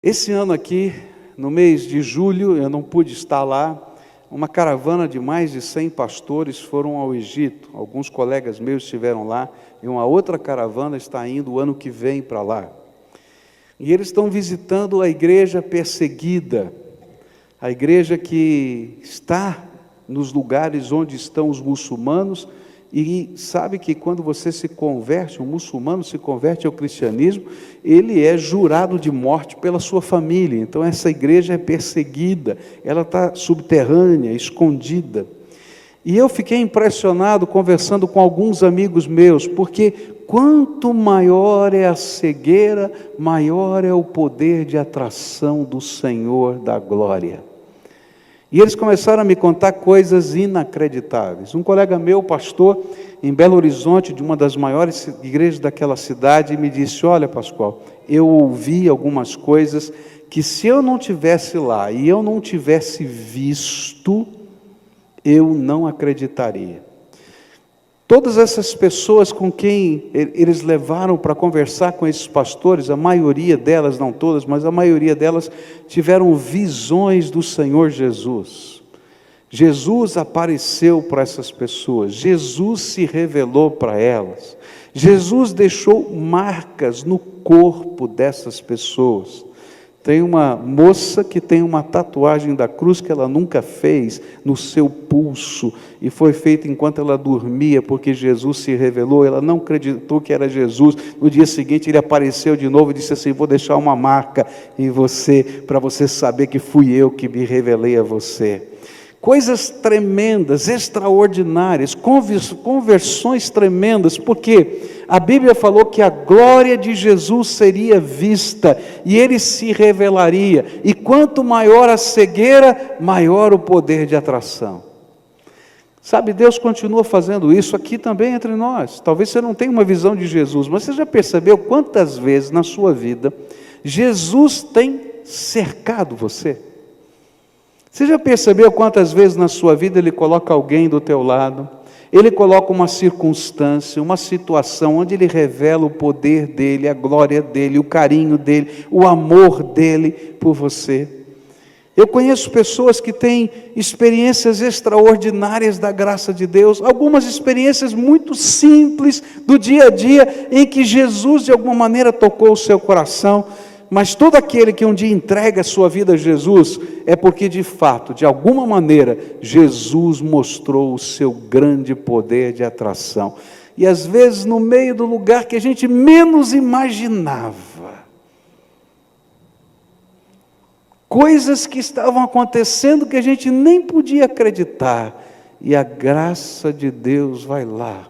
Esse ano aqui, no mês de julho, eu não pude estar lá. Uma caravana de mais de 100 pastores foram ao Egito. Alguns colegas meus estiveram lá, e uma outra caravana está indo o ano que vem para lá. E eles estão visitando a igreja perseguida, a igreja que está nos lugares onde estão os muçulmanos. E sabe que quando você se converte, um muçulmano se converte ao cristianismo, ele é jurado de morte pela sua família. Então essa igreja é perseguida, ela está subterrânea, escondida. E eu fiquei impressionado conversando com alguns amigos meus, porque quanto maior é a cegueira, maior é o poder de atração do Senhor da glória. E eles começaram a me contar coisas inacreditáveis. Um colega meu, pastor, em Belo Horizonte, de uma das maiores igrejas daquela cidade, me disse: olha, Pascoal, eu ouvi algumas coisas que se eu não tivesse lá e eu não tivesse visto, eu não acreditaria. Todas essas pessoas com quem eles levaram para conversar com esses pastores, a maioria delas, não todas, mas a maioria delas tiveram visões do Senhor Jesus. Jesus apareceu para essas pessoas, Jesus se revelou para elas, Jesus deixou marcas no corpo dessas pessoas. Tem uma moça que tem uma tatuagem da cruz que ela nunca fez no seu pulso, e foi feita enquanto ela dormia, porque Jesus se revelou. Ela não acreditou que era Jesus. No dia seguinte ele apareceu de novo e disse assim: vou deixar uma marca em você, para você saber que fui eu que me revelei a você. Coisas tremendas, extraordinárias, conversões tremendas, porque a Bíblia falou que a glória de Jesus seria vista, e Ele se revelaria, e quanto maior a cegueira, maior o poder de atração. Sabe, Deus continua fazendo isso aqui também entre nós. Talvez você não tenha uma visão de Jesus, mas você já percebeu quantas vezes na sua vida Jesus tem cercado você? Você já percebeu quantas vezes na sua vida Ele coloca alguém do teu lado? Ele coloca uma circunstância, uma situação onde Ele revela o poder dEle, a glória dEle, o carinho dEle, o amor dEle por você. Eu conheço pessoas que têm experiências extraordinárias da graça de Deus, algumas experiências muito simples do dia a dia, em que Jesus de alguma maneira tocou o seu coração. Mas todo aquele que um dia entrega a sua vida a Jesus, é porque de fato, de alguma maneira, Jesus mostrou o seu grande poder de atração. E às vezes no meio do lugar que a gente menos imaginava, coisas que estavam acontecendo que a gente nem podia acreditar, e a graça de Deus vai lá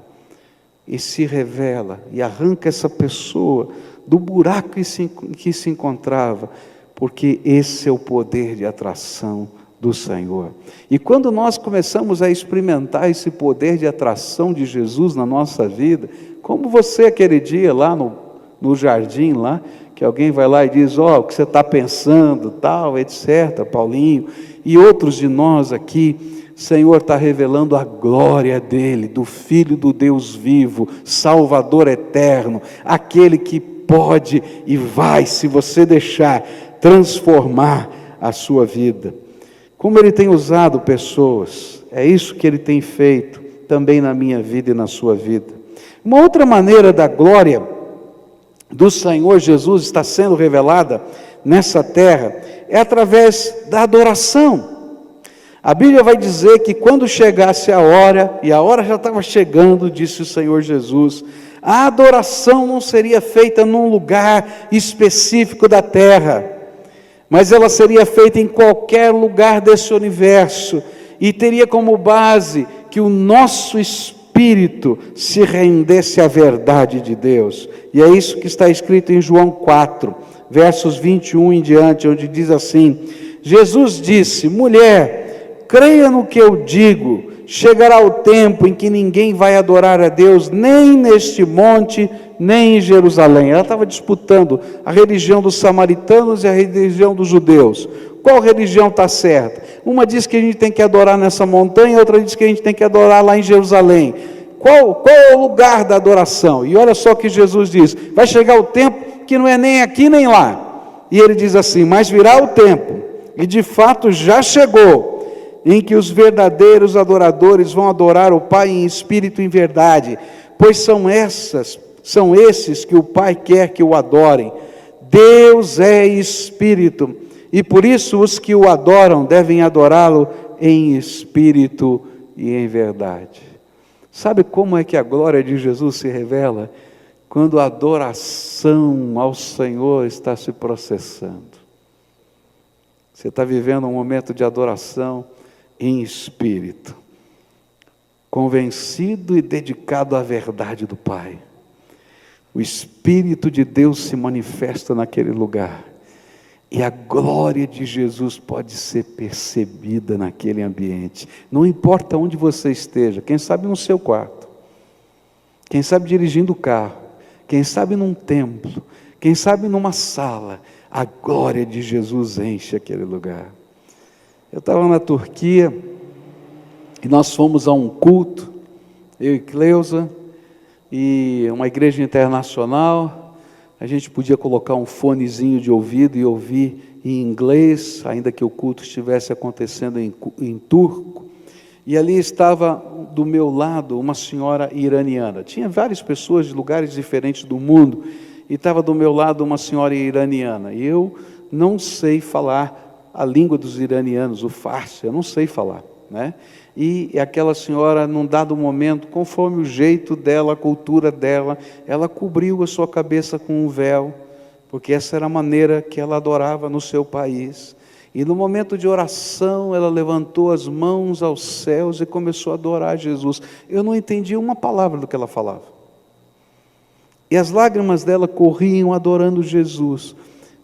e se revela, e arranca essa pessoa do buraco em que se encontrava, porque esse é o poder de atração do Senhor. E quando nós começamos a experimentar esse poder de atração de Jesus na nossa vida, como você aquele dia lá no jardim lá, que alguém vai lá e diz: ó, o que você está pensando, tal, etc, Paulinho, e outros de nós aqui, Senhor está revelando a glória dEle, do Filho do Deus vivo, Salvador eterno, aquele que pode e vai, se você deixar, transformar a sua vida. Como Ele tem usado pessoas, é isso que Ele tem feito também na minha vida e na sua vida. Uma outra maneira da glória do Senhor Jesus está sendo revelada nessa terra é através da adoração. A Bíblia vai dizer que quando chegasse a hora, e a hora já estava chegando, disse o Senhor Jesus, a adoração não seria feita num lugar específico da terra, mas ela seria feita em qualquer lugar desse universo, e teria como base que o nosso espírito se rendesse à verdade de Deus. E é isso que está escrito em João 4, versos 21 em diante, onde diz assim: Jesus disse: mulher, creia no que eu digo, chegará o tempo em que ninguém vai adorar a Deus, nem neste monte, nem em Jerusalém. Ela estava disputando a religião dos samaritanos e a religião dos judeus. Qual religião está certa? Uma diz que a gente tem que adorar nessa montanha, outra diz que a gente tem que adorar lá em Jerusalém. Qual é o lugar da adoração? E olha só o que Jesus diz: vai chegar o tempo que não é nem aqui nem lá. E ele diz assim: mas virá o tempo, e de fato já chegou, em que os verdadeiros adoradores vão adorar o Pai em espírito e em verdade, pois são esses que o Pai quer que o adorem. Deus é espírito, e por isso os que o adoram devem adorá-lo em espírito e em verdade. Sabe como é que a glória de Jesus se revela? Quando a adoração ao Senhor está se processando. Você está vivendo um momento de adoração em espírito, convencido e dedicado à verdade do Pai. O Espírito de Deus se manifesta naquele lugar, e a glória de Jesus pode ser percebida naquele ambiente. Não importa onde você esteja, quem sabe no seu quarto, quem sabe dirigindo o carro, quem sabe num templo, quem sabe numa sala, a glória de Jesus enche aquele lugar. Eu estava na Turquia, e nós fomos a um culto, eu e Cleusa, e uma igreja internacional. A gente podia colocar um fonezinho de ouvido e ouvir em inglês, ainda que o culto estivesse acontecendo em turco. E ali estava do meu lado uma senhora iraniana. Tinha várias pessoas de lugares diferentes do mundo, e estava do meu lado uma senhora iraniana. E eu não sei falar a língua dos iranianos, o farsi, eu não sei falar, né? E aquela senhora, num dado momento, conforme o jeito dela, a cultura dela, ela cobriu a sua cabeça com um véu, porque essa era a maneira que ela adorava no seu país. E no momento de oração, ela levantou as mãos aos céus e começou a adorar Jesus. Eu não entendi uma palavra do que ela falava. E as lágrimas dela corriam adorando Jesus.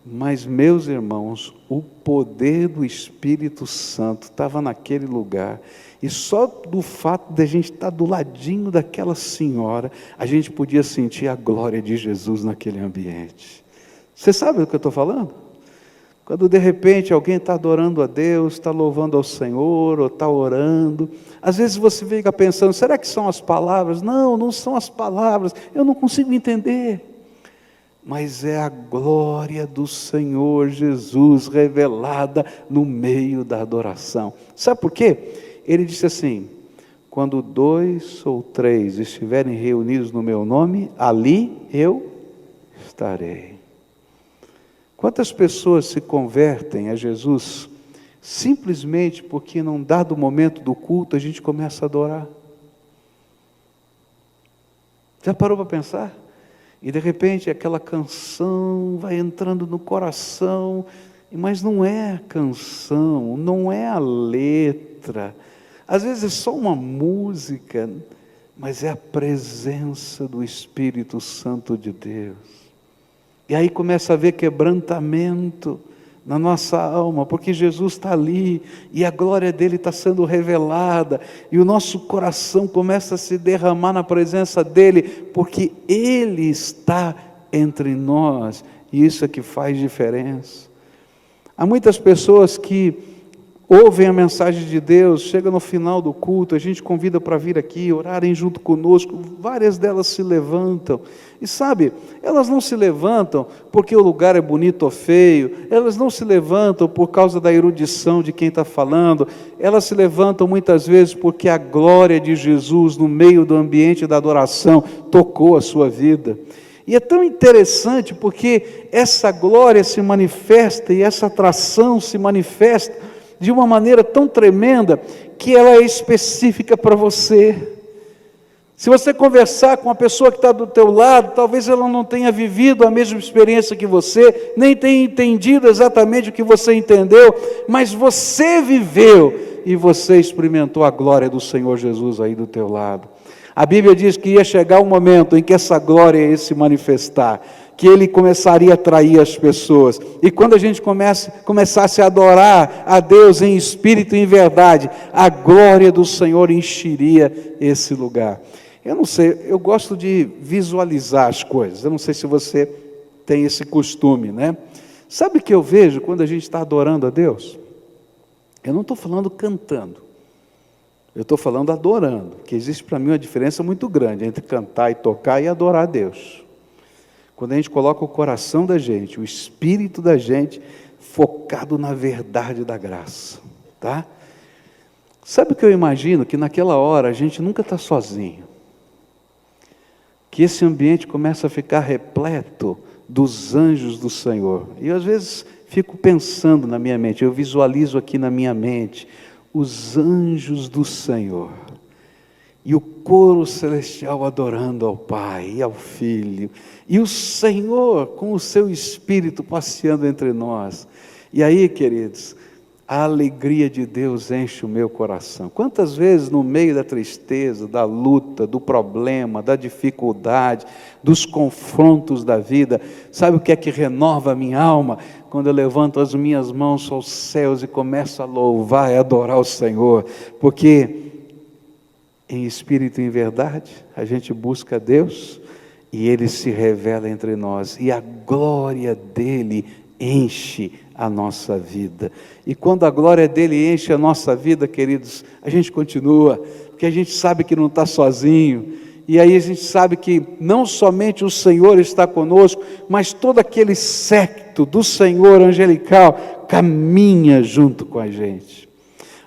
Mas, meus irmãos, o poder do Espírito Santo estava naquele lugar. E só do fato de a gente estar do ladinho daquela senhora, a gente podia sentir a glória de Jesus naquele ambiente. Você sabe do que eu estou falando? Quando de repente alguém está adorando a Deus, está louvando ao Senhor, ou está orando, às vezes você fica pensando, será que são as palavras? Não, não são as palavras, eu não consigo entender. Mas é a glória do Senhor Jesus revelada no meio da adoração. Sabe por quê? Ele disse assim: quando 2 ou 3 estiverem reunidos no meu nome, ali eu estarei. Quantas pessoas se convertem a Jesus simplesmente porque num dado momento do culto a gente começa a adorar? Já parou para pensar? E de repente aquela canção vai entrando no coração, mas não é a canção, não é a letra, às vezes é só uma música, mas é a presença do Espírito Santo de Deus. E aí começa a haver quebrantamento na nossa alma, porque Jesus está ali, e a glória dele está sendo revelada, e o nosso coração começa a se derramar na presença dele, porque ele está entre nós, e isso é que faz diferença. Há muitas pessoas que ouvem a mensagem de Deus, chega no final do culto, a gente convida para vir aqui, orarem junto conosco, várias delas se levantam, e sabe, elas não se levantam porque o lugar é bonito ou feio, elas não se levantam por causa da erudição de quem está falando, elas se levantam muitas vezes porque a glória de Jesus no meio do ambiente da adoração tocou a sua vida. E é tão interessante porque essa glória se manifesta e essa atração se manifesta de uma maneira tão tremenda que ela é específica para você. Se você conversar com a pessoa que está do teu lado, talvez ela não tenha vivido a mesma experiência que você, nem tenha entendido exatamente o que você entendeu, mas você viveu e você experimentou a glória do Senhor Jesus aí do teu lado. A Bíblia diz que ia chegar um momento em que essa glória ia se manifestar, que ele começaria a atrair as pessoas, e quando a gente começasse a adorar a Deus em espírito e em verdade, a glória do Senhor encheria esse lugar. Eu não sei, eu gosto de visualizar as coisas, eu não sei se você tem esse costume, né? Sabe o que eu vejo quando a gente está adorando a Deus? Eu não estou falando cantando, eu estou falando adorando, que existe para mim uma diferença muito grande entre cantar e tocar e adorar a Deus. Quando a gente coloca o coração da gente, o espírito da gente, focado na verdade da graça, tá? Sabe o que eu imagino? Que naquela hora a gente nunca está sozinho. Que esse ambiente começa a ficar repleto dos anjos do Senhor. E eu, às vezes, fico pensando na minha mente, eu visualizo aqui na minha mente, os anjos do Senhor. E o coro celestial adorando ao Pai e ao Filho. E o Senhor com o seu Espírito passeando entre nós. E aí, queridos, a alegria de Deus enche o meu coração. Quantas vezes no meio da tristeza, da luta, do problema, da dificuldade, dos confrontos da vida, sabe o que é que renova a minha alma? Quando eu levanto as minhas mãos aos céus e começo a louvar e adorar o Senhor, porque em espírito e em verdade, a gente busca Deus e Ele se revela entre nós, e a glória dEle enche a nossa vida. E quando a glória dEle enche a nossa vida, queridos, a gente continua, porque a gente sabe que não está sozinho, e aí a gente sabe que não somente o Senhor está conosco, mas todo aquele séquito do Senhor angelical caminha junto com a gente.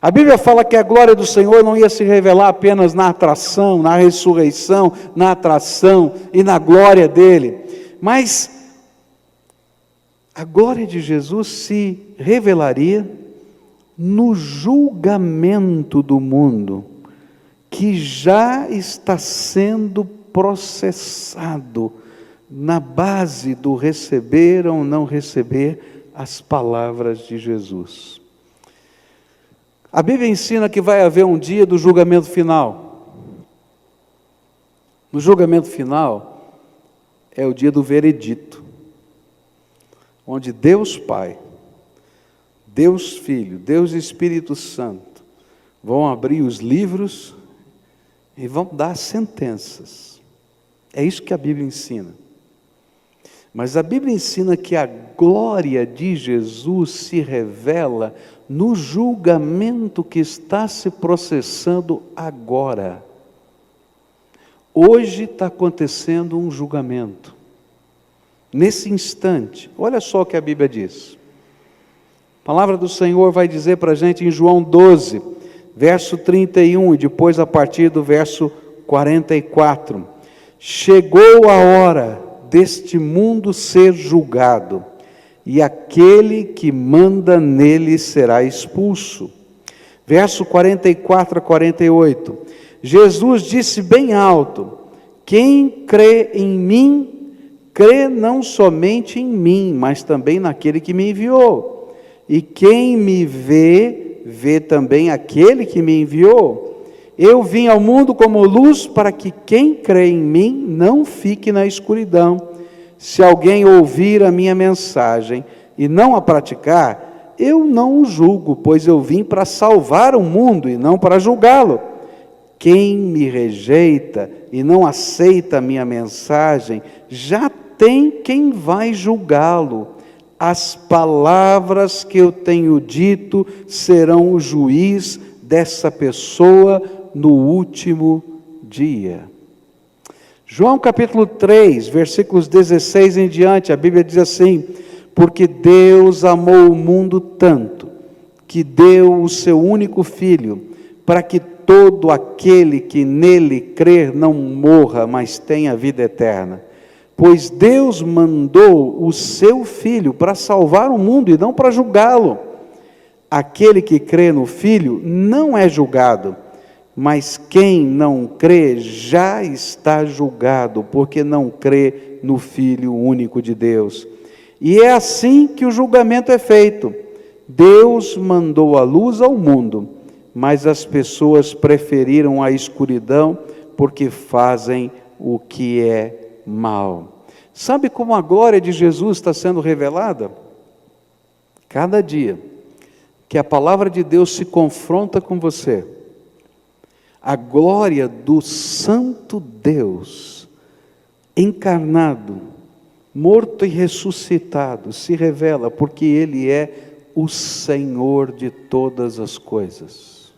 A Bíblia fala que a glória do Senhor não ia se revelar apenas na atração, na ressurreição, na atração e na glória dEle, mas a glória de Jesus se revelaria no julgamento do mundo, que já está sendo processado na base do receber ou não receber as palavras de Jesus. A Bíblia ensina que vai haver um dia do julgamento final. No julgamento final é o dia do veredito, onde Deus Pai, Deus Filho, Deus Espírito Santo vão abrir os livros e vão dar sentenças. É isso que a Bíblia ensina. Mas a Bíblia ensina que a glória de Jesus se revela no julgamento que está se processando agora. Hoje está acontecendo um julgamento. Nesse instante, olha só o que a Bíblia diz. A palavra do Senhor vai dizer para a gente em João 12, verso 31, e depois a partir do verso 44. Chegou a hora deste mundo ser julgado, e aquele que manda nele será expulso. Verso 44 a 48. Jesus disse bem alto: quem crê em mim, crê não somente em mim, mas também naquele que me enviou. E quem me vê, vê também aquele que me enviou. Eu vim ao mundo como luz para que quem crê em mim não fique na escuridão. Se alguém ouvir a minha mensagem e não a praticar, eu não o julgo, pois eu vim para salvar o mundo e não para julgá-lo. Quem me rejeita e não aceita a minha mensagem, já tem quem vai julgá-lo. As palavras que eu tenho dito serão o juiz dessa pessoa no último dia. João capítulo 3, versículos 16 em diante, a Bíblia diz assim: porque Deus amou o mundo tanto, que deu o seu único Filho, para que todo aquele que nele crer não morra, mas tenha vida eterna. Pois Deus mandou o seu Filho para salvar o mundo e não para julgá-lo. Aquele que crê no Filho não é julgado, mas quem não crê já está julgado, porque não crê no Filho único de Deus. E é assim que o julgamento é feito. Deus mandou a luz ao mundo, mas as pessoas preferiram a escuridão, porque fazem o que é mal. Sabe como a glória de Jesus está sendo revelada? Cada dia que a palavra de Deus se confronta com você, a glória do Santo Deus, encarnado, morto e ressuscitado, se revela, porque Ele é o Senhor de todas as coisas.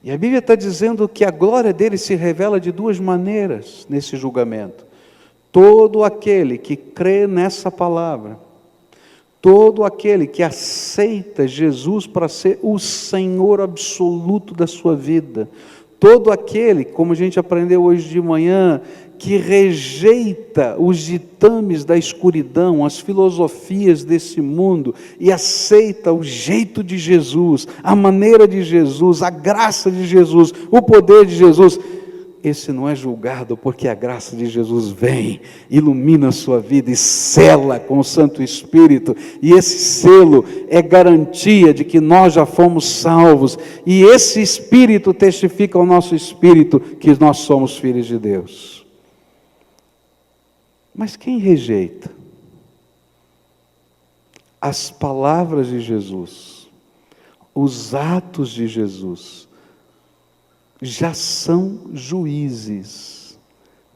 E a Bíblia está dizendo que a glória dele se revela de duas maneiras nesse julgamento. Todo aquele que crê nessa palavra, todo aquele que aceita Jesus para ser o Senhor absoluto da sua vida, todo aquele, como a gente aprendeu hoje de manhã, que rejeita os ditames da escuridão, as filosofias desse mundo, e aceita o jeito de Jesus, a maneira de Jesus, a graça de Jesus, o poder de Jesus, esse não é julgado, porque a graça de Jesus vem, ilumina a sua vida e sela com o Santo Espírito, e esse selo é garantia de que nós já fomos salvos, e esse Espírito testifica ao nosso espírito que nós somos filhos de Deus. Mas quem rejeita as palavras de Jesus, os atos de Jesus, já são juízes,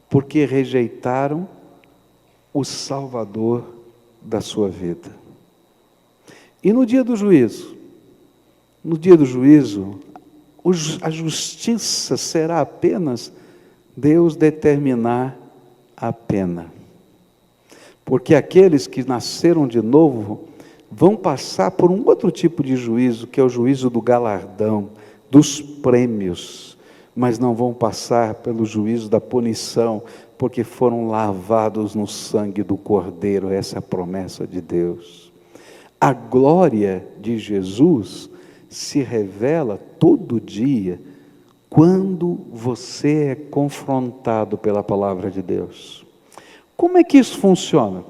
porque rejeitaram o Salvador da sua vida. E no dia do juízo, a justiça será apenas Deus determinar a pena. Porque aqueles que nasceram de novo vão passar por um outro tipo de juízo, que é o juízo do galardão, dos prêmios, mas não vão passar pelo juízo da punição, porque foram lavados no sangue do Cordeiro. Essa é a promessa de Deus. A glória de Jesus se revela todo dia, quando você é confrontado pela palavra de Deus. Como é que isso funciona?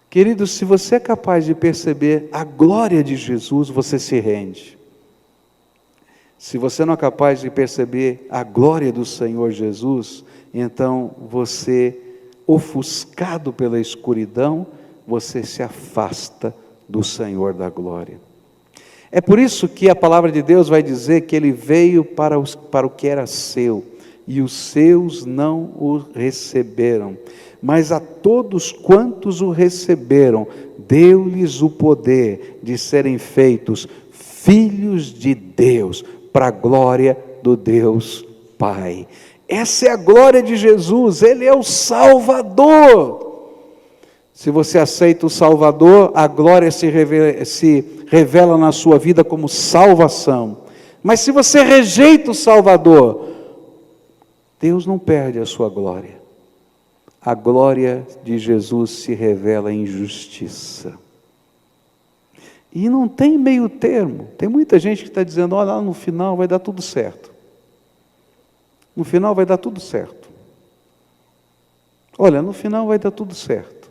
Querido, se você é capaz de perceber a glória de Jesus, você se rende. Se você não é capaz de perceber a glória do Senhor Jesus, então você, ofuscado pela escuridão, você se afasta do Senhor da glória. É por isso que a palavra de Deus vai dizer que Ele veio para o que era seu, e os seus não o receberam. Mas a todos quantos o receberam, deu-lhes o poder de serem feitos filhos de Deus, para a glória do Deus Pai. Essa é a glória de Jesus, Ele é o Salvador. Se você aceita o Salvador, a glória se revela na sua vida como salvação. Mas se você rejeita o Salvador, Deus não perde a sua glória. A glória de Jesus se revela em justiça. E não tem meio termo. Tem muita gente que está dizendo, olha, no final vai dar tudo certo. No final vai dar tudo certo. Olha, no final vai dar tudo certo.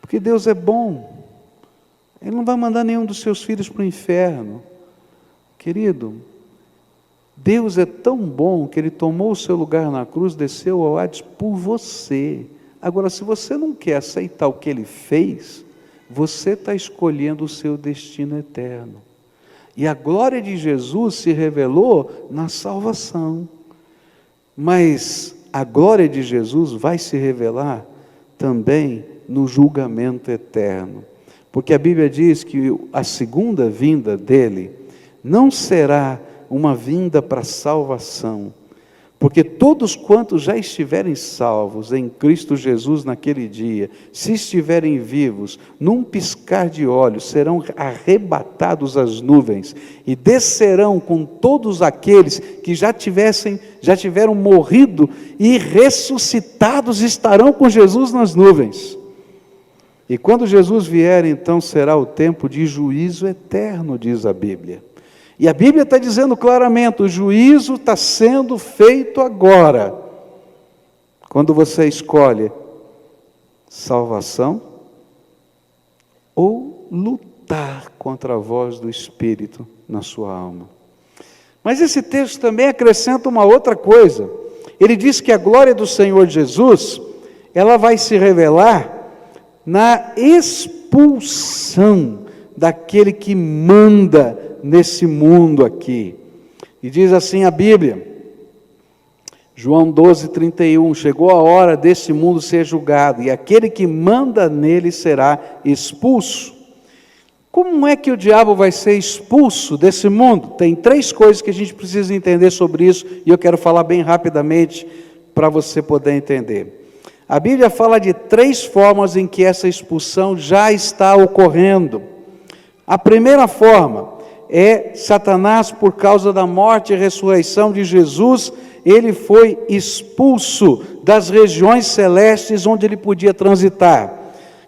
Porque Deus é bom. Ele não vai mandar nenhum dos seus filhos para o inferno. Querido, Deus é tão bom que Ele tomou o seu lugar na cruz, desceu ao Hades por você. Agora, se você não quer aceitar o que Ele fez, você está escolhendo o seu destino eterno. E a glória de Jesus se revelou na salvação. Mas a glória de Jesus vai se revelar também no julgamento eterno. Porque a Bíblia diz que a segunda vinda dEle não será uma vinda para salvação, porque todos quantos já estiverem salvos em Cristo Jesus naquele dia, se estiverem vivos, num piscar de olhos, serão arrebatados às nuvens, e descerão com todos aqueles que já tiveram morrido, e ressuscitados estarão com Jesus nas nuvens. E quando Jesus vier, então será o tempo de juízo eterno, diz a Bíblia. E a Bíblia está dizendo claramente, o juízo está sendo feito agora. Quando você escolhe salvação ou lutar contra a voz do Espírito na sua alma. Mas esse texto também acrescenta uma outra coisa. Ele diz que a glória do Senhor Jesus, ela vai se revelar na expulsão daquele que manda nesse mundo aqui. E diz assim a Bíblia, João 12:31, chegou a hora desse mundo ser julgado, e aquele que manda nele será expulso. Como é que o diabo vai ser expulso desse mundo? Tem 3 coisas que a gente precisa entender sobre isso, e eu quero falar bem rapidamente para você poder entender. A Bíblia fala de 3 formas em que essa expulsão já está ocorrendo. A primeira forma é Satanás, por causa da morte e ressurreição de Jesus, ele foi expulso das regiões celestes onde ele podia transitar.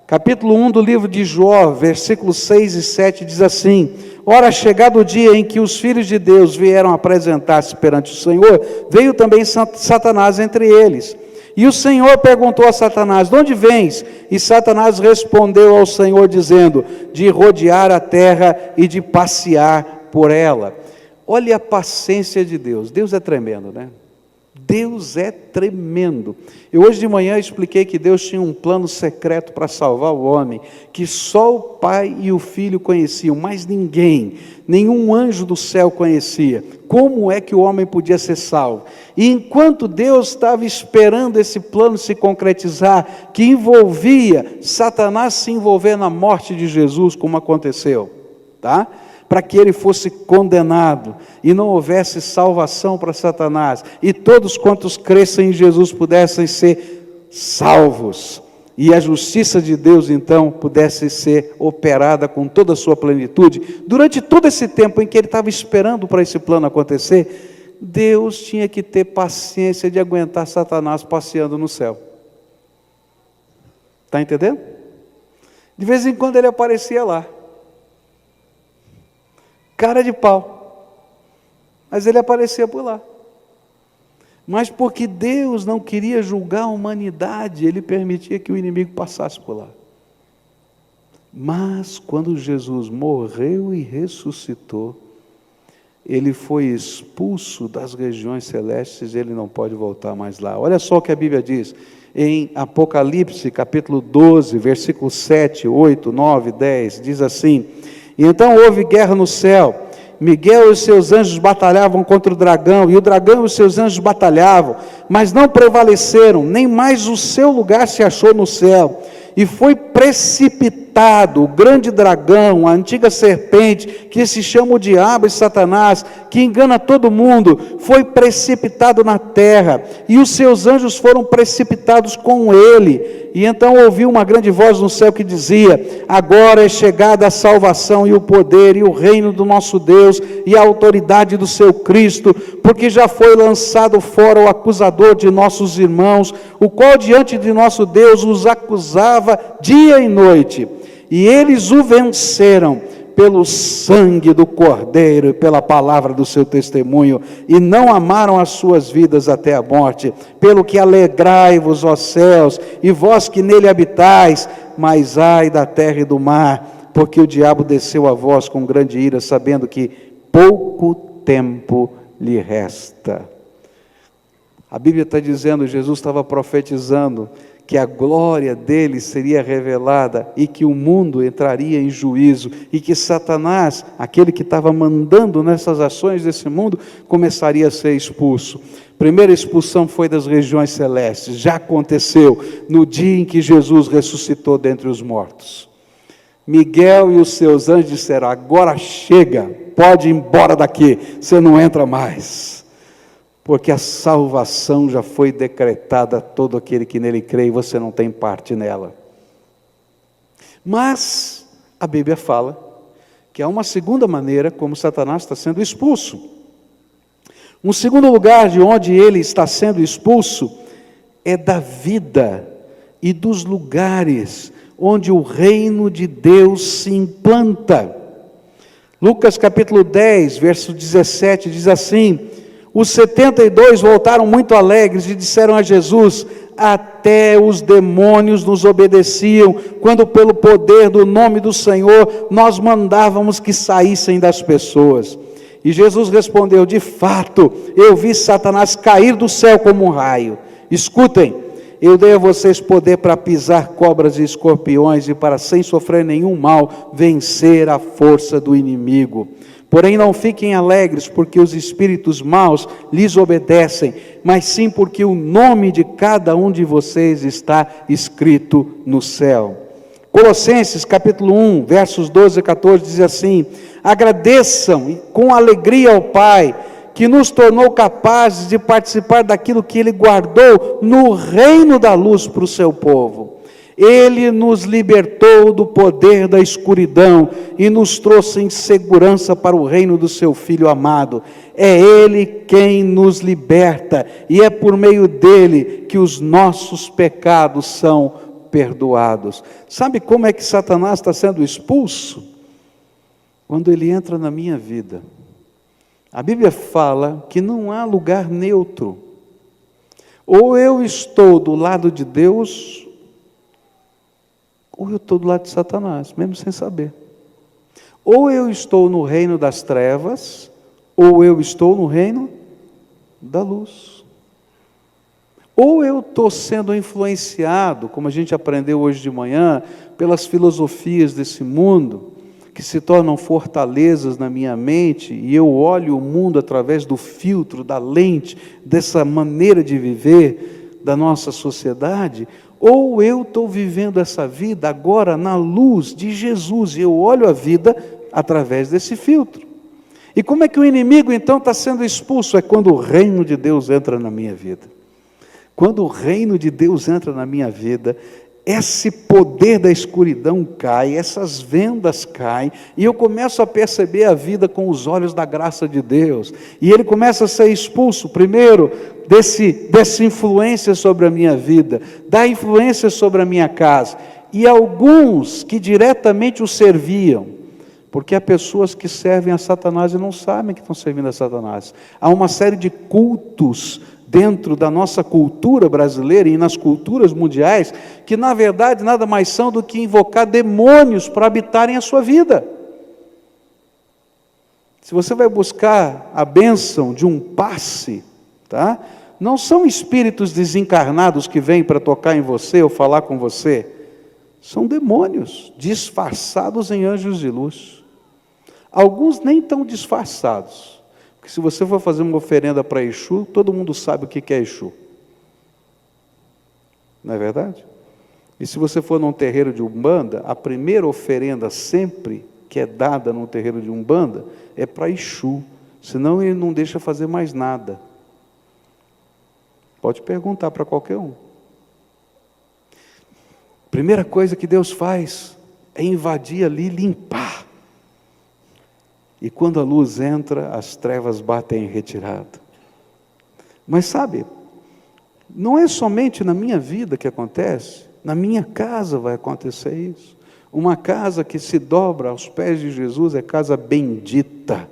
Capítulo 1 do livro de Jó, versículos 6 e 7 diz assim: ora, chegado o dia em que os filhos de Deus vieram apresentar-se perante o Senhor, veio também Satanás entre eles. E o Senhor perguntou a Satanás: de onde vens? E Satanás respondeu ao Senhor dizendo: de rodear a terra e de passear por ela. Olha a paciência de Deus. Deus é tremendo, né? Deus é tremendo. Eu hoje de manhã expliquei que Deus tinha um plano secreto para salvar o homem, que só o Pai e o Filho conheciam, mas ninguém, nenhum anjo do céu conhecia. Como é que o homem podia ser salvo? E enquanto Deus estava esperando esse plano se concretizar, que envolvia Satanás se envolver na morte de Jesus, como aconteceu, tá? Para que ele fosse condenado, e não houvesse salvação para Satanás, e todos quantos crescem em Jesus pudessem ser salvos, e a justiça de Deus então pudesse ser operada com toda a sua plenitude. Durante todo esse tempo em que ele estava esperando para esse plano acontecer, Deus tinha que ter paciência de aguentar Satanás passeando no céu. Está entendendo? De vez em quando ele aparecia lá, cara de pau, mas ele aparecia por lá. Mas porque Deus não queria julgar a humanidade, ele permitia que o inimigo passasse por lá. Mas quando Jesus morreu e ressuscitou, ele foi expulso das regiões celestes, ele não pode voltar mais lá. Olha só o que a Bíblia diz em Apocalipse capítulo 12, versículos 7, 8, 9, 10, diz assim: e então houve guerra no céu, Miguel e os seus anjos batalhavam contra o dragão, e o dragão e os seus anjos batalhavam, mas não prevaleceram, nem mais o seu lugar se achou no céu. E foi precipitado o grande dragão, a antiga serpente, que se chama o diabo e Satanás, que engana todo mundo, foi precipitado na terra, e os seus anjos foram precipitados com ele. E então ouviu uma grande voz no céu que dizia: agora é chegada a salvação e o poder e o reino do nosso Deus e a autoridade do seu Cristo, porque já foi lançado fora o acusador de nossos irmãos, o qual diante de nosso Deus os acusava dia e noite, e eles o venceram pelo sangue do Cordeiro e pela palavra do seu testemunho, e não amaram as suas vidas até a morte. Pelo que alegrai-vos, ó céus, e vós que nele habitais, mas ai da terra e do mar, porque o diabo desceu a vós com grande ira, sabendo que pouco tempo lhe resta. A Bíblia está dizendo, Jesus estava profetizando que a glória dele seria revelada e que o mundo entraria em juízo e que Satanás, aquele que estava mandando nessas ações desse mundo, começaria a ser expulso. Primeira expulsão foi das regiões celestes, já aconteceu no dia em que Jesus ressuscitou dentre os mortos. Miguel e os seus anjos disseram: agora chega, pode ir embora daqui, você não entra mais. Porque a salvação já foi decretada a todo aquele que nele crê, e você não tem parte nela. Mas a Bíblia fala que há uma segunda maneira como Satanás está sendo expulso. Um segundo lugar de onde ele está sendo expulso é da vida e dos lugares onde o reino de Deus se implanta. Lucas capítulo 10, verso 17 diz assim: os 72 voltaram muito alegres e disseram a Jesus: até os demônios nos obedeciam, quando pelo poder do nome do Senhor, nós mandávamos que saíssem das pessoas. E Jesus respondeu: de fato, eu vi Satanás cair do céu como um raio. Escutem, eu dei a vocês poder para pisar cobras e escorpiões, e para, sem sofrer nenhum mal, vencer a força do inimigo. Porém não fiquem alegres porque os espíritos maus lhes obedecem, mas sim porque o nome de cada um de vocês está escrito no céu. Colossenses capítulo 1, versos 12 e 14 diz assim: agradeçam com alegria ao Pai, que nos tornou capazes de participar daquilo que Ele guardou no reino da luz para o seu povo. Ele nos libertou do poder da escuridão e nos trouxe em segurança para o reino do seu Filho amado. É Ele quem nos liberta e é por meio dele que os nossos pecados são perdoados. Sabe como é que Satanás está sendo expulso? Quando ele entra na minha vida. A Bíblia fala que não há lugar neutro. Ou eu estou do lado de Deus, ou eu estou do lado de Satanás, mesmo sem saber. Ou eu estou no reino das trevas, ou eu estou no reino da luz. Ou eu estou sendo influenciado, como a gente aprendeu hoje de manhã, pelas filosofias desse mundo, que se tornam fortalezas na minha mente, e eu olho o mundo através do filtro, da lente, dessa maneira de viver da nossa sociedade, ou eu estou vivendo essa vida agora na luz de Jesus, e eu olho a vida através desse filtro. E como é que o inimigo então está sendo expulso? É quando o reino de Deus entra na minha vida. Quando o reino de Deus entra na minha vida, esse poder da escuridão cai, essas vendas caem, e eu começo a perceber a vida com os olhos da graça de Deus, e ele começa a ser expulso, primeiro, dessa influência sobre a minha vida, da influência sobre a minha casa, e alguns que diretamente o serviam, porque há pessoas que servem a Satanás e não sabem que estão servindo a Satanás. Há uma série de cultos dentro da nossa cultura brasileira e nas culturas mundiais, que na verdade nada mais são do que invocar demônios para habitarem a sua vida. Se você vai buscar a bênção de um passe, tá? Não são espíritos desencarnados que vêm para tocar em você ou falar com você, são demônios disfarçados em anjos de luz. Alguns nem tão disfarçados, porque se você for fazer uma oferenda para Exu, todo mundo sabe o que é Exu. Não é verdade? E se você for num terreiro de Umbanda, a primeira oferenda sempre que é dada num terreiro de Umbanda é para Exu, senão ele não deixa fazer mais nada. Pode perguntar para qualquer um. Primeira coisa que Deus faz é invadir ali, limpar. E quando a luz entra, as trevas batem em retirada. Mas sabe, não é somente na minha vida que acontece, na minha casa vai acontecer isso. Uma casa que se dobra aos pés de Jesus é casa bendita.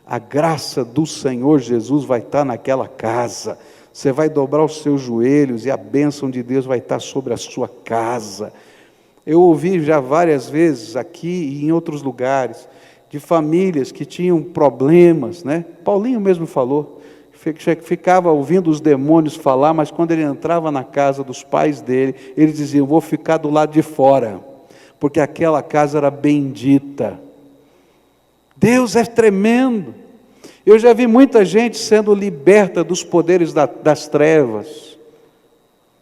A graça do Senhor Jesus vai estar naquela casa. Você vai dobrar os seus joelhos e a bênção de Deus vai estar sobre a sua casa. Eu ouvi já várias vezes aqui e em outros lugares, de famílias que tinham problemas, né? Paulinho mesmo falou, ficava ouvindo os demônios falar, mas quando ele entrava na casa dos pais dele, ele dizia, eu vou ficar do lado de fora, porque aquela casa era bendita. Deus é tremendo. Eu já vi muita gente sendo liberta dos poderes das trevas,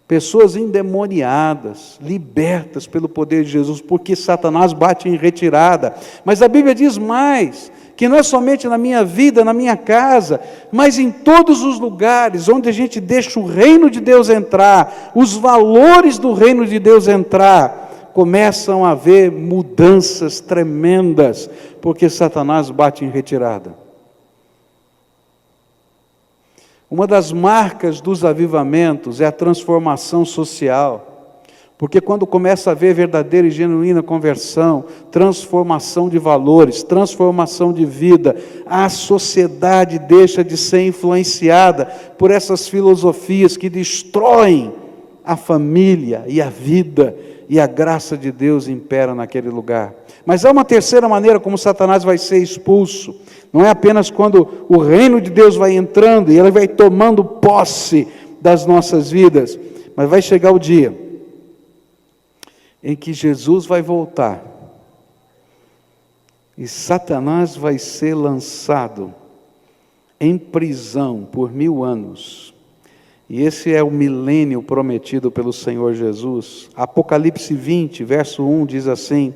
pessoas endemoniadas, libertas pelo poder de Jesus, porque Satanás bate em retirada. Mas a Bíblia diz mais, que não é somente na minha vida, na minha casa, mas em todos os lugares onde a gente deixa o reino de Deus entrar, os valores do reino de Deus entrar, começam a haver mudanças tremendas, porque Satanás bate em retirada. Uma das marcas dos avivamentos é a transformação social, porque quando começa a haver verdadeira e genuína conversão, transformação de valores, transformação de vida, a sociedade deixa de ser influenciada por essas filosofias que destroem a família e a vida, e a graça de Deus impera naquele lugar. Mas há uma terceira maneira como Satanás vai ser expulso. Não é apenas quando o reino de Deus vai entrando e ele vai tomando posse das nossas vidas, mas vai chegar o dia em que Jesus vai voltar e Satanás vai ser lançado em prisão por 1000 anos. E esse é o milênio prometido pelo Senhor Jesus. Apocalipse 20, verso 1 diz assim: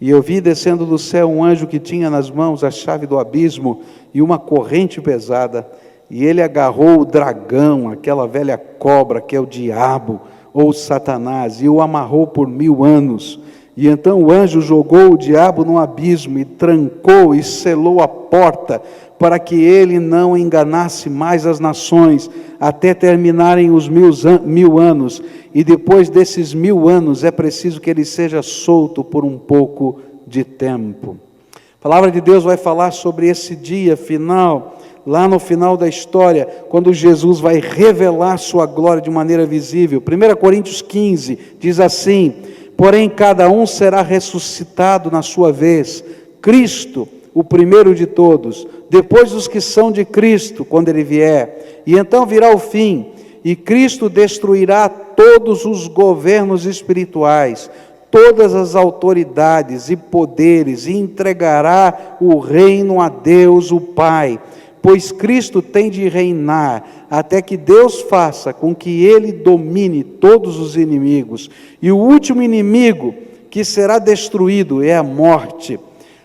E eu vi descendo do céu um anjo que tinha nas mãos a chave do abismo e uma corrente pesada. E ele agarrou o dragão, aquela velha cobra que é o diabo, ou Satanás, e o amarrou por 1000 anos. E então o anjo jogou o diabo no abismo e trancou e selou a porta, para que ele não enganasse mais as nações, até terminarem os 1000 anos. E depois desses 1000 anos é preciso que ele seja solto por um pouco de tempo. A palavra de Deus vai falar sobre esse dia final, lá no final da história, quando Jesus vai revelar sua glória de maneira visível. 1 Coríntios 15 diz assim: porém cada um será ressuscitado na sua vez, Cristo o primeiro de todos, depois os que são de Cristo, quando ele vier, e então virá o fim, e Cristo destruirá todos os governos espirituais, todas as autoridades e poderes, e entregará o reino a Deus o Pai, pois Cristo tem de reinar, até que Deus faça com que ele domine todos os inimigos, e o último inimigo que será destruído é a morte.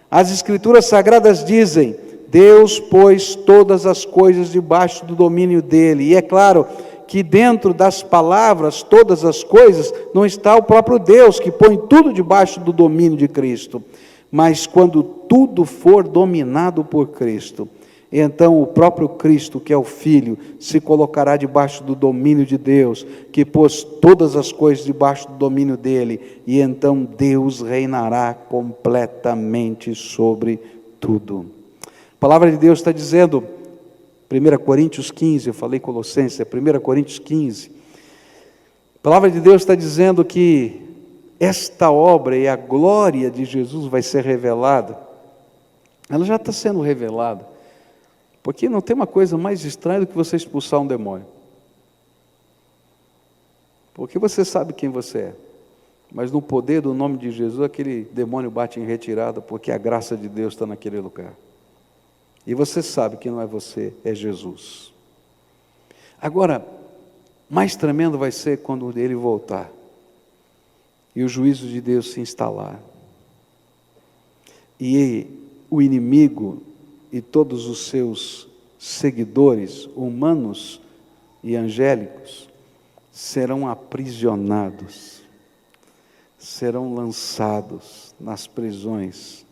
As Escrituras Sagradas dizem: Deus pôs todas as coisas debaixo do domínio dele. E é claro que dentro das palavras, todas as coisas, não está o próprio Deus, que põe tudo debaixo do domínio de Cristo. Mas quando tudo for dominado por Cristo, então o próprio Cristo, que é o Filho, se colocará debaixo do domínio de Deus, que pôs todas as coisas debaixo do domínio dele, e então Deus reinará completamente sobre tudo. A palavra de Deus está dizendo, 1 Coríntios 15, eu falei Colossenses, é 1 Coríntios 15, a palavra de Deus está dizendo que esta obra e a glória de Jesus vai ser revelada. Ela já está sendo revelada. Porque não tem uma coisa mais estranha do que você expulsar um demônio. Porque você sabe quem você é. Mas no poder do nome de Jesus, aquele demônio bate em retirada, porque a graça de Deus está naquele lugar. E você sabe que não é você, é Jesus. Agora, mais tremendo vai ser quando ele voltar. E o juízo de Deus se instalar. E o inimigo e todos os seus seguidores, humanos e angélicos, serão aprisionados, serão lançados nas prisões,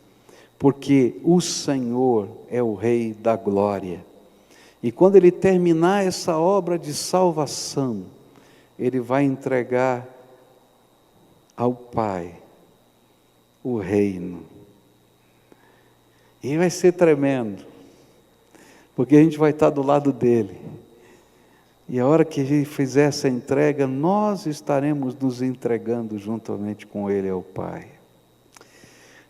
porque o Senhor é o Rei da glória. E quando ele terminar essa obra de salvação, ele vai entregar ao Pai o reino. E vai ser tremendo, porque a gente vai estar do lado dele. E a hora que a gente fizer essa entrega, nós estaremos nos entregando juntamente com ele ao Pai.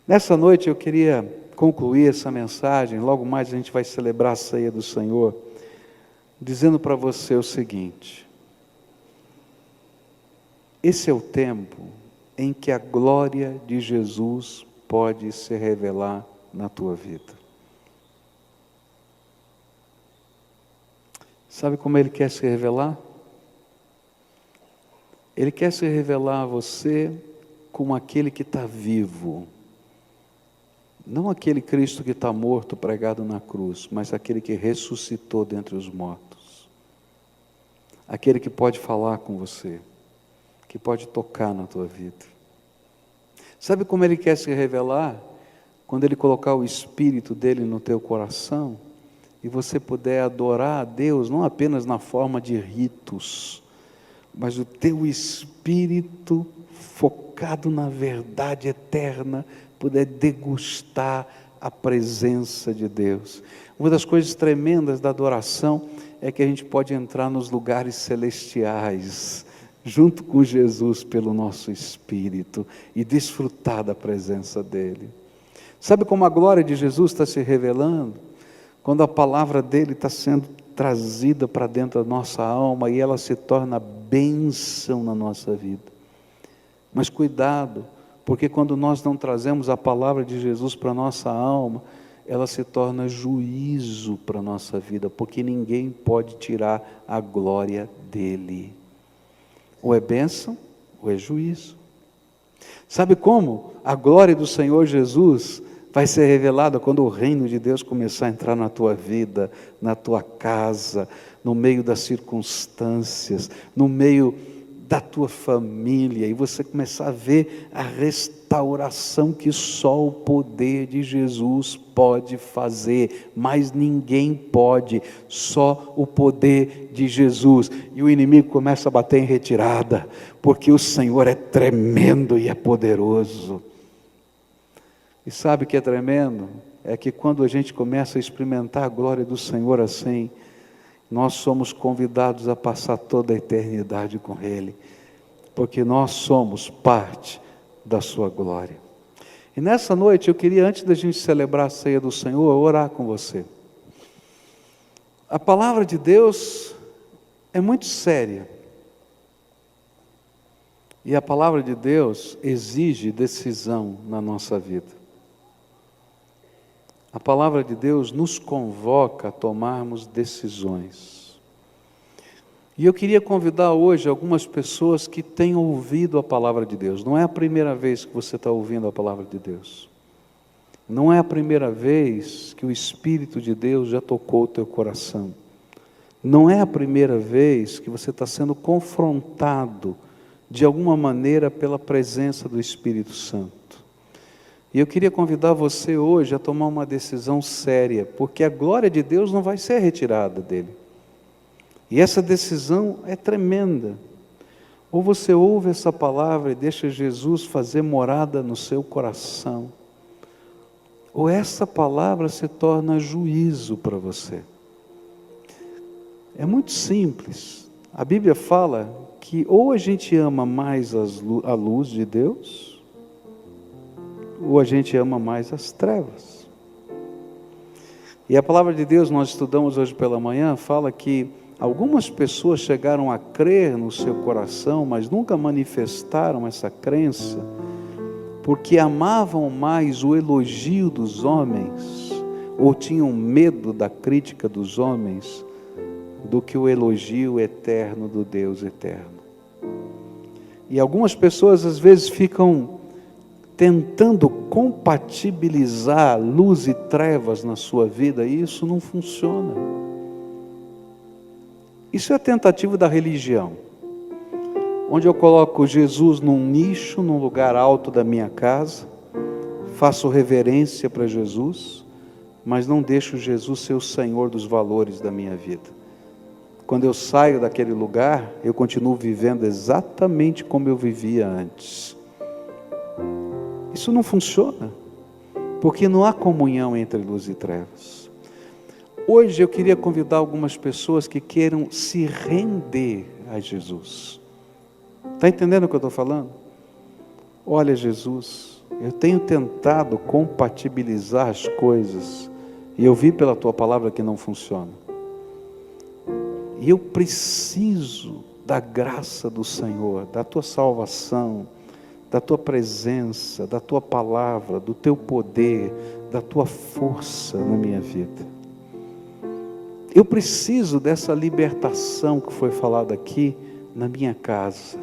Nessa noite eu queria concluir essa mensagem, logo mais a gente vai celebrar a ceia do Senhor, dizendo para você o seguinte: esse é o tempo em que a glória de Jesus pode se revelar na tua vida. Sabe como ele quer se revelar? Ele quer se revelar a você como aquele que está vivo. Não aquele Cristo que está morto, pregado na cruz, mas aquele que ressuscitou dentre os mortos. Aquele que pode falar com você, que pode tocar na tua vida. Sabe como ele quer se revelar? Quando ele colocar o Espírito dele no teu coração, e você puder adorar a Deus, não apenas na forma de ritos, mas o teu espírito focado na verdade eterna, puder degustar a presença de Deus. Uma das coisas tremendas da adoração é que a gente pode entrar nos lugares celestiais, junto com Jesus pelo nosso espírito, e desfrutar da presença dele. Sabe como a glória de Jesus está se revelando? Quando a palavra dele está sendo trazida para dentro da nossa alma e ela se torna bênção na nossa vida. Mas cuidado, porque quando nós não trazemos a palavra de Jesus para a nossa alma, ela se torna juízo para a nossa vida, porque ninguém pode tirar a glória dele. Ou é bênção, ou é juízo. Sabe como? A glória do Senhor Jesus vai ser revelada quando o reino de Deus começar a entrar na tua vida, na tua casa, no meio das circunstâncias, no meio da tua família, e você começar a ver a restauração que só o poder de Jesus pode fazer, mas ninguém pode, só o poder de Jesus. E o inimigo começa a bater em retirada, porque o Senhor é tremendo e é poderoso. E sabe o que é tremendo? É que quando a gente começa a experimentar a glória do Senhor assim, nós somos convidados a passar toda a eternidade com Ele, porque nós somos parte da sua glória. E nessa noite eu queria, antes da gente celebrar a ceia do Senhor, orar com você. A palavra de Deus é muito séria, e a palavra de Deus exige decisão na nossa vida. A palavra de Deus nos convoca a tomarmos decisões. E eu queria convidar hoje algumas pessoas que têm ouvido a palavra de Deus. Não é a primeira vez que você está ouvindo a palavra de Deus. Não é a primeira vez que o Espírito de Deus já tocou o teu coração. Não é a primeira vez que você está sendo confrontado de alguma maneira pela presença do Espírito Santo. E eu queria convidar você hoje a tomar uma decisão séria, porque a glória de Deus não vai ser retirada dele. E essa decisão é tremenda. Ou você ouve essa palavra e deixa Jesus fazer morada no seu coração, ou essa palavra se torna juízo para você. É muito simples. A Bíblia fala que ou a gente ama mais a luz de Deus, ou a gente ama mais as trevas. E a palavra de Deus, nós estudamos hoje pela manhã, fala que algumas pessoas chegaram a crer no seu coração, mas nunca manifestaram essa crença, porque amavam mais o elogio dos homens, ou tinham medo da crítica dos homens, do que o elogio eterno do Deus eterno. E algumas pessoas às vezes ficam tentando compatibilizar luz e trevas na sua vida, e isso não funciona. Isso é a tentativa da religião, onde eu coloco Jesus num nicho, num lugar alto da minha casa, faço reverência para Jesus, mas não deixo Jesus ser o Senhor dos valores da minha vida. Quando eu saio daquele lugar, eu continuo vivendo exatamente como eu vivia antes. Isso não funciona, porque não há comunhão entre luz e trevas. Hoje eu queria convidar algumas pessoas que queiram se render a Jesus. Está entendendo o que eu estou falando? Olha, Jesus, eu tenho tentado compatibilizar as coisas, e eu vi pela tua palavra que não funciona. E eu preciso da graça do Senhor, da tua salvação, da tua presença, da tua palavra, do teu poder, da tua força na minha vida. Eu preciso dessa libertação que foi falada aqui na minha casa.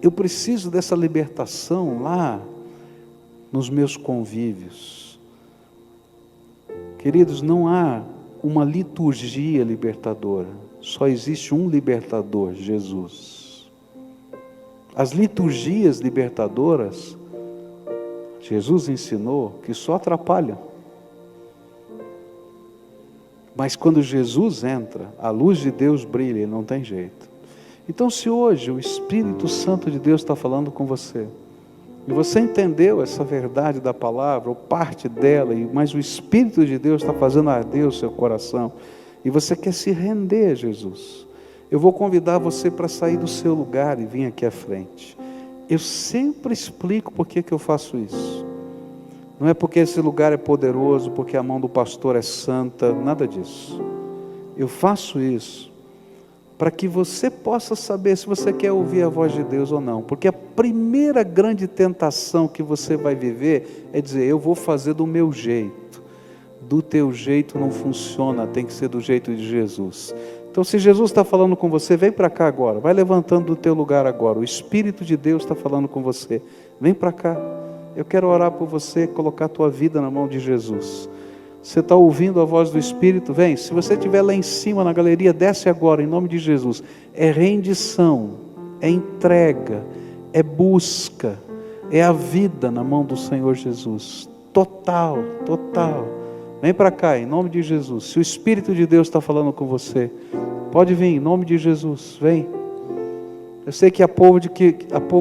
Eu preciso dessa libertação lá nos meus convívios. Queridos, não há uma liturgia libertadora, só existe um libertador, Jesus. As liturgias libertadoras, Jesus ensinou que só atrapalham. Mas quando Jesus entra, a luz de Deus brilha, não tem jeito. Então, se hoje o Espírito Santo de Deus está falando com você, e você entendeu essa verdade da palavra, ou parte dela, mas o Espírito de Deus está fazendo arder o seu coração, e você quer se render a Jesus, eu vou convidar você para sair do seu lugar e vir aqui à frente. Eu sempre explico por que eu faço isso. Não é porque esse lugar é poderoso, porque a mão do pastor é santa, nada disso. Eu faço isso para que você possa saber se você quer ouvir a voz de Deus ou não. Porque a primeira grande tentação que você vai viver é dizer, eu vou fazer do meu jeito. Do teu jeito não funciona, tem que ser do jeito de Jesus. Então, se Jesus está falando com você, vem para cá agora, vai levantando do teu lugar agora, o Espírito de Deus está falando com você, vem para cá, eu quero orar por você, colocar a tua vida na mão de Jesus. Você está ouvindo a voz do Espírito? Vem, se você estiver lá em cima na galeria, desce agora, em nome de Jesus. É rendição, é entrega, é busca, é a vida na mão do Senhor Jesus, total, total. Vem para cá, em nome de Jesus. Se o Espírito de Deus está falando com você, pode vir, em nome de Jesus, vem. Eu sei que a povo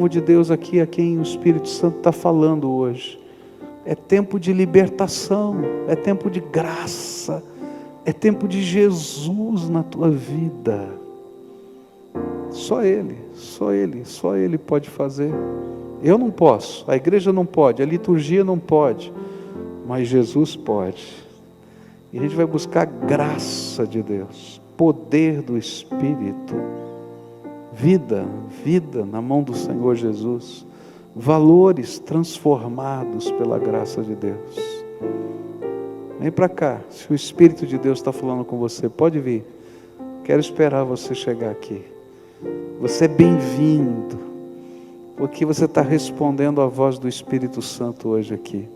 de Deus aqui, a quem o Espírito Santo está falando hoje, é tempo de libertação, é tempo de graça, é tempo de Jesus na tua vida. Só Ele pode fazer. Eu não posso, a igreja não pode, a liturgia não pode, mas Jesus pode. E a gente vai buscar a graça de Deus, poder do Espírito, vida na mão do Senhor Jesus, valores transformados pela graça de Deus. Vem para cá, se o Espírito de Deus está falando com você, pode vir. Quero esperar você chegar aqui. Você é bem-vindo, porque você está respondendo à voz do Espírito Santo hoje aqui.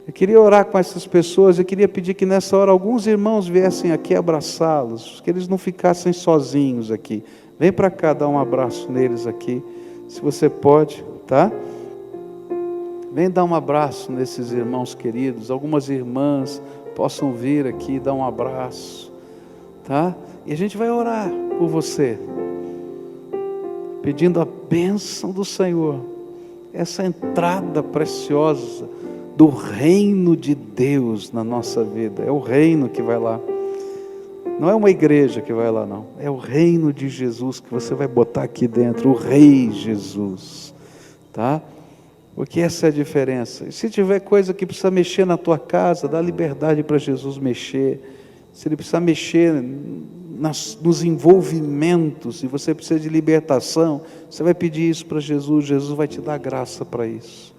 Eu queria orar com essas pessoas, eu queria pedir que nessa hora alguns irmãos viessem aqui abraçá-los, que eles não ficassem sozinhos aqui. Vem para cá dar um abraço neles aqui, se você pode, tá? Vem dar um abraço nesses irmãos queridos, algumas irmãs possam vir aqui dar um abraço, tá? E a gente vai orar por você, pedindo a bênção do Senhor, essa entrada preciosa do reino de Deus na nossa vida. É o reino que vai lá, não é uma igreja que vai lá não, é o reino de Jesus que você vai botar aqui dentro, o Rei Jesus, tá? Porque essa é a diferença. E se tiver coisa que precisa mexer na tua casa, dá liberdade para Jesus mexer. Se Ele precisar mexer nos envolvimentos, e você precisa de libertação, você vai pedir isso para Jesus, Jesus vai te dar graça para isso.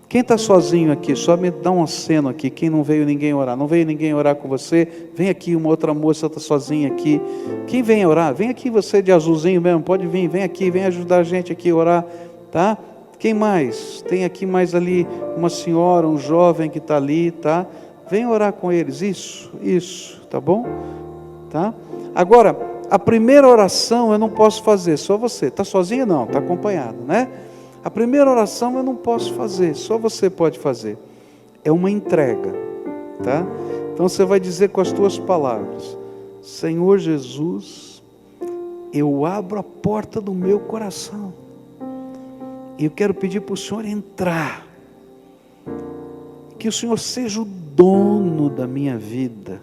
Quem está sozinho aqui, só me dá um aceno aqui. Quem não veio ninguém orar, não veio ninguém orar com você, vem aqui, uma outra moça está sozinha aqui. Quem vem orar, vem aqui, você de azulzinho mesmo, pode vir, vem aqui, vem ajudar a gente aqui a orar, tá? Quem mais? Tem aqui mais ali uma senhora, um jovem que está ali, tá? Vem orar com eles, isso, tá bom? Tá? Agora, a primeira oração eu não posso fazer, só você. Está sozinho? Não, está acompanhado, né? A primeira oração eu não posso fazer, só você pode fazer. É uma entrega, tá? Então você vai dizer com as tuas palavras: Senhor Jesus, eu abro a porta do meu coração, e eu quero pedir para o Senhor entrar, que o Senhor seja o dono da minha vida,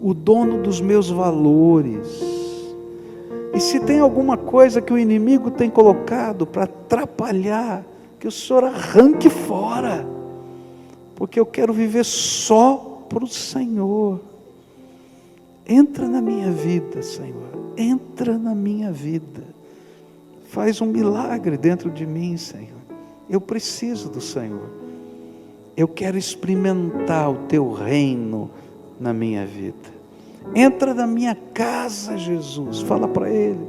o dono dos meus valores. E se tem alguma coisa que o inimigo tem colocado para atrapalhar, que o Senhor arranque fora, porque eu quero viver só para o Senhor. Entra na minha vida, Senhor, entra na minha vida, faz um milagre dentro de mim, Senhor. Eu preciso do Senhor, eu quero experimentar o Teu reino na minha vida. Entra na minha casa, Jesus, fala para Ele,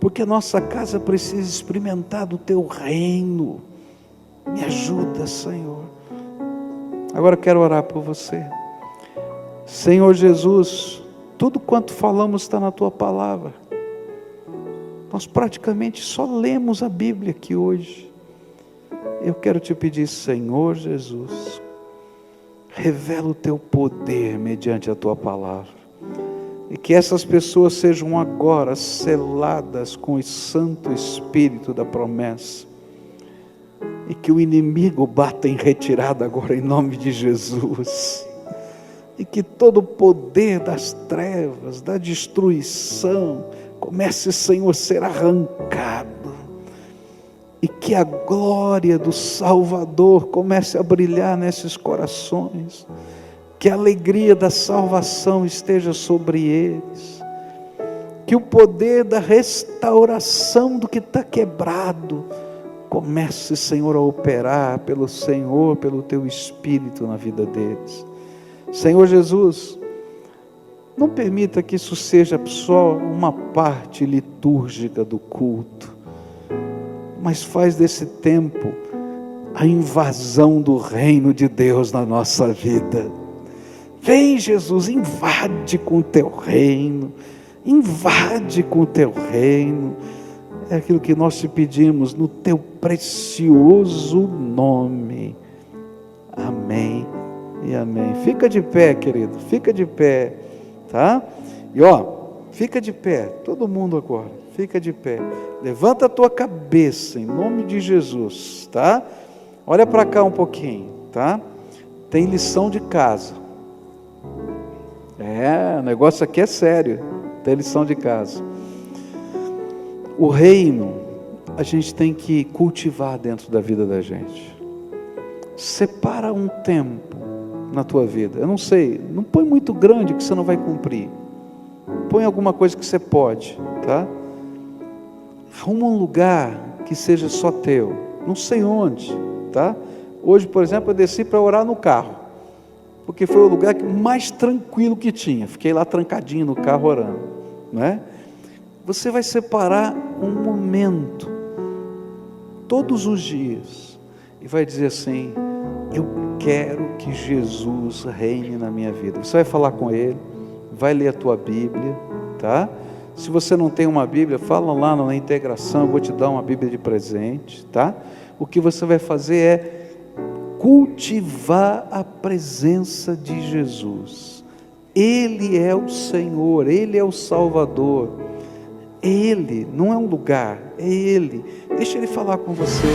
porque a nossa casa precisa experimentar do Teu reino. Me ajuda, Senhor. Agora eu quero orar por você. Senhor Jesus, tudo quanto falamos está na Tua palavra. Nós praticamente só lemos a Bíblia aqui hoje. Eu quero te pedir, Senhor Jesus, revela o Teu poder mediante a Tua palavra, e que essas pessoas sejam agora seladas com o Santo Espírito da promessa, e que o inimigo bata em retirada agora em nome de Jesus, e que todo o poder das trevas, da destruição, comece, Senhor, a ser arrancado, e que a glória do Salvador comece a brilhar nesses corações, que a alegria da salvação esteja sobre eles, que o poder da restauração do que está quebrado comece, Senhor, a operar pelo Senhor, pelo Teu Espírito na vida deles. Senhor Jesus, Não permita que isso seja só uma parte litúrgica do culto, mas faz desse tempo a invasão do reino de Deus na nossa vida. Vem, Jesus, invade com o teu reino, invade com o teu reino. É aquilo que nós te pedimos no teu precioso nome. Amém e amém. Fica de pé, querido, fica de pé, tá? E fica de pé, todo mundo agora, fica de pé. Levanta a tua cabeça em nome de Jesus, tá? Olha para cá um pouquinho, tá? Tem lição de casa. O negócio aqui é sério. Tem lição de casa. O reino, a gente tem que cultivar dentro da vida da gente. Separa um tempo na tua vida. Eu não sei, não põe muito grande que você não vai cumprir. Põe alguma coisa que você pode, tá? Arruma um lugar que seja só teu. Não sei onde, tá? Hoje, por exemplo, eu desci para orar no carro, porque foi o lugar mais tranquilo que tinha. Fiquei lá trancadinho no carro orando, né? Você vai separar um momento, todos os dias, e vai dizer assim: eu quero que Jesus reine na minha vida. Você vai falar com Ele, vai ler a tua Bíblia, tá? Se você não tem uma Bíblia, fala lá na integração, eu vou te dar uma Bíblia de presente, tá? O que você vai fazer é cultivar a presença de Jesus. Ele é o Senhor, Ele é o Salvador. Ele, não é um lugar, é Ele. Deixa Ele falar com você.